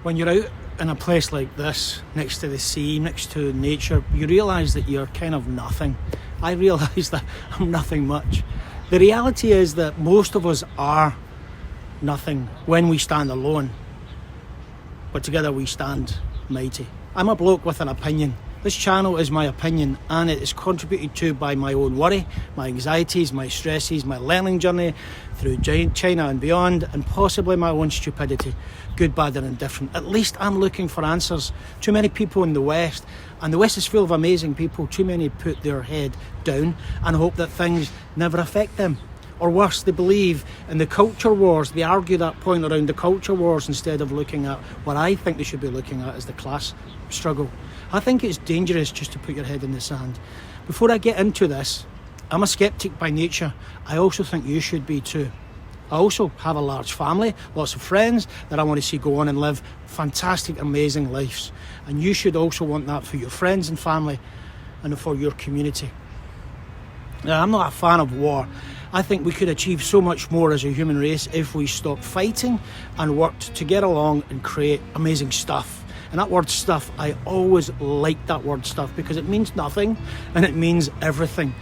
When you're out in a place like this, next to the sea, next to nature, you realise that you're kind of nothing. I realise that I'm nothing much. The reality is that most of us are nothing when we stand alone, but together we stand mighty. I'm a bloke with an opinion. This channel is my opinion, and it is contributed to by my own worry, my anxieties, my stresses, my learning journey through China and beyond, and possibly my own stupidity, good, bad and indifferent. At least I'm looking for answers. Too many people in the West, and the West is full of amazing people, too many put their head down and hope that things never affect them. Or worse, they believe in the culture wars. They argue that point around the culture wars instead of looking at what I think they should be looking at as the class struggle. I think it's dangerous just to put your head in the sand. Before I get into this, I'm a skeptic by nature. I also think you should be too. I also have a large family, lots of friends that I want to see go on and live fantastic, amazing lives. And you should also want that for your friends and family and for your community. Now, I'm not a fan of war. I think we could achieve so much more as a human race if we stopped fighting and worked to get along and create amazing stuff. And that word stuff, I always like that word stuff because it means nothing and it means everything.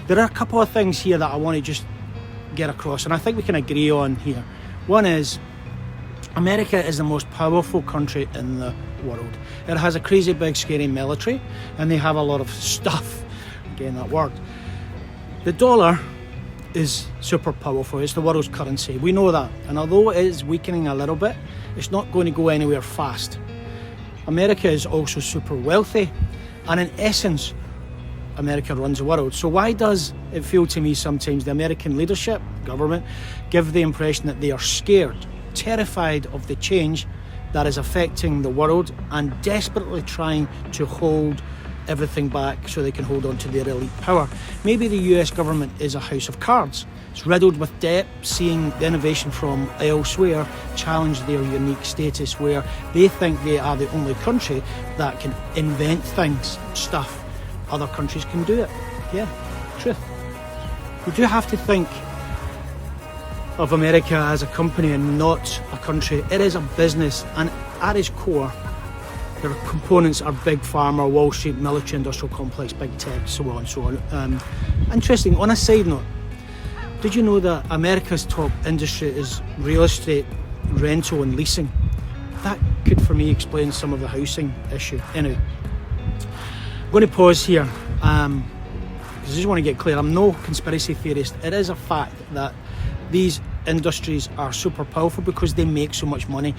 There are a couple of things here that I want to just get across, and I think we can agree on here. One is, America is the most powerful country in the world. It has a crazy big scary military and they have a lot of stuff. Again, that word. The dollar is super powerful. It's the world's currency. We know that. And although it is weakening a little bit, it's not going to go anywhere fast. America is also super wealthy, and in essence, America runs the world. So why does it feel to me sometimes the American leadership, government, give the impression that they are scared, terrified of the change that is affecting the world and desperately trying to hold everything back so they can hold on to their elite power? Maybe the US government is a house of cards. It's riddled with debt, seeing the innovation from elsewhere challenge their unique status where they think they are the only country that can invent things, stuff. Other countries can do it. Yeah, truth. We do have to think of America as a company and not a country. It is a business, and at its core, their components are big pharma, Wall Street, military, industrial complex, big tech, so on and so on. Interesting, on a side note, did you know that America's top industry is real estate, rental and leasing? That could, for me, explain some of the housing issue. Anyway, I'm going to pause here because I just want to get clear. I'm no conspiracy theorist. It is a fact that these industries are super powerful because they make so much money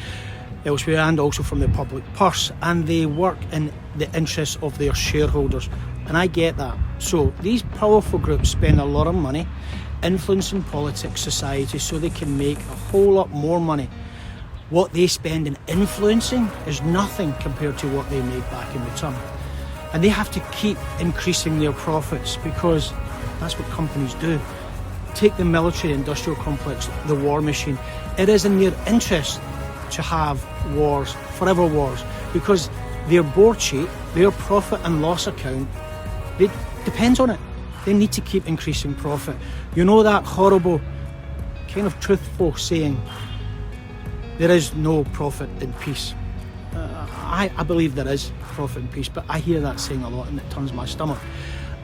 elsewhere and also from the public purse, and they work in the interests of their shareholders, and I get that. So these powerful groups spend a lot of money influencing politics, society, so they can make a whole lot more money. What they spend in influencing is nothing compared to what they make back in return, and they have to keep increasing their profits because that's what companies do. Take the military industrial complex, the war machine. It is in their interest to have wars, forever wars, because their board sheet, their profit and loss account, it depends on it. They need to keep increasing profit. You know that horrible, kind of truthful saying, there is no profit in peace. I believe there is profit in peace, but I hear that saying a lot and it turns my stomach.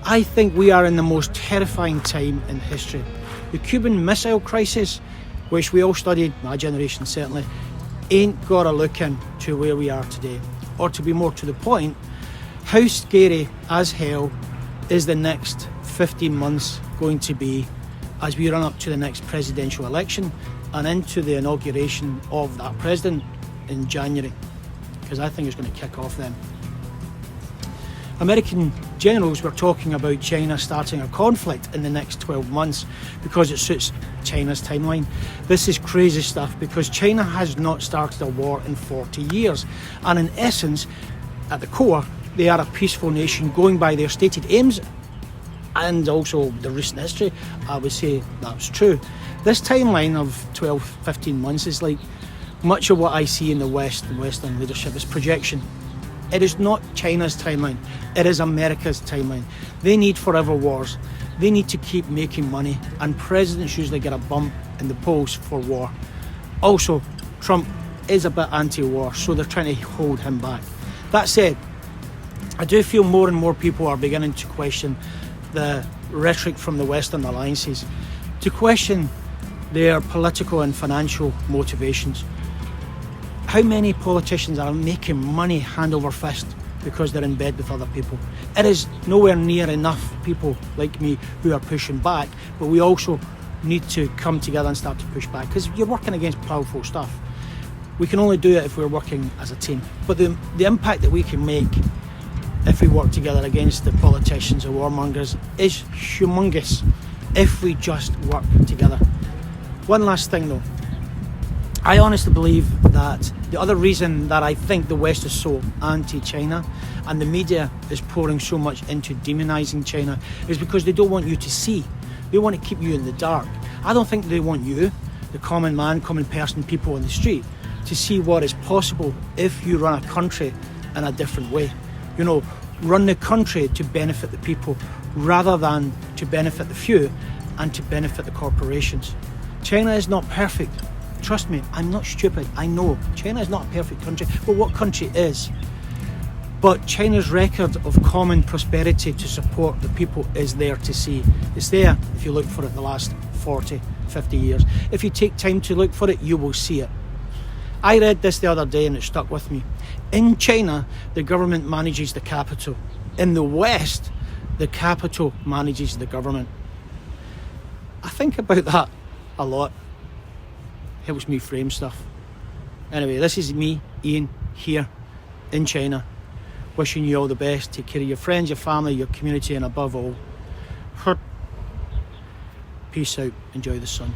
I think we are in the most terrifying time in history. The Cuban Missile Crisis, which we all studied, my generation certainly, ain't got a look into where we are today. Or to be more to the point, how scary as hell is the next 15 months going to be as we run up to the next presidential election and into the inauguration of that president in January, because I think it's going to kick off then. American generals were talking about China starting a conflict in the next 12 months because it suits China's timeline. This is crazy stuff because China has not started a war in 40 years, and in essence, at the core, they are a peaceful nation going by their stated aims, and also the recent history, I would say that's true. This timeline of 12, 15 months is like much of what I see in the West and Western leadership is projection. It is not China's timeline, it is America's timeline. They need forever wars. They need to keep making money, and presidents usually get a bump in the polls for war. Also, Trump is a bit anti-war, so they're trying to hold him back. That said, I do feel more and more people are beginning to question the rhetoric from the Western alliances, to question their political and financial motivations. How many politicians are making money hand over fist because they're in bed with other people? It is nowhere near enough people like me who are pushing back, but we also need to come together and start to push back, because you're working against powerful stuff. We can only do it if we're working as a team. But the impact that we can make if we work together against the politicians or warmongers is humongous if we just work together. One last thing though. I honestly believe that the other reason that I think the West is so anti-China and the media is pouring so much into demonising China is because they don't want you to see. They want to keep you in the dark. I don't think they want you, the common man, common person, people on the street, to see what is possible if you run a country in a different way. You know, run the country to benefit the people rather than to benefit the few and to benefit the corporations. China is not perfect. Trust me, I'm not stupid. I know China is not a perfect country, but what country is? But China's record of common prosperity to support the people is there to see. It's there if you look for it the last 40, 50 years. If you take time to look for it, you will see it. I read this the other day and it stuck with me. In China, the government manages the capital. In the West, the capital manages the government. I think about that a lot. Helps me frame stuff. Anyway, this is me, Ian, here in China, wishing you all the best. Take care of your friends, your family, your community, and above all, peace out. Enjoy the sun.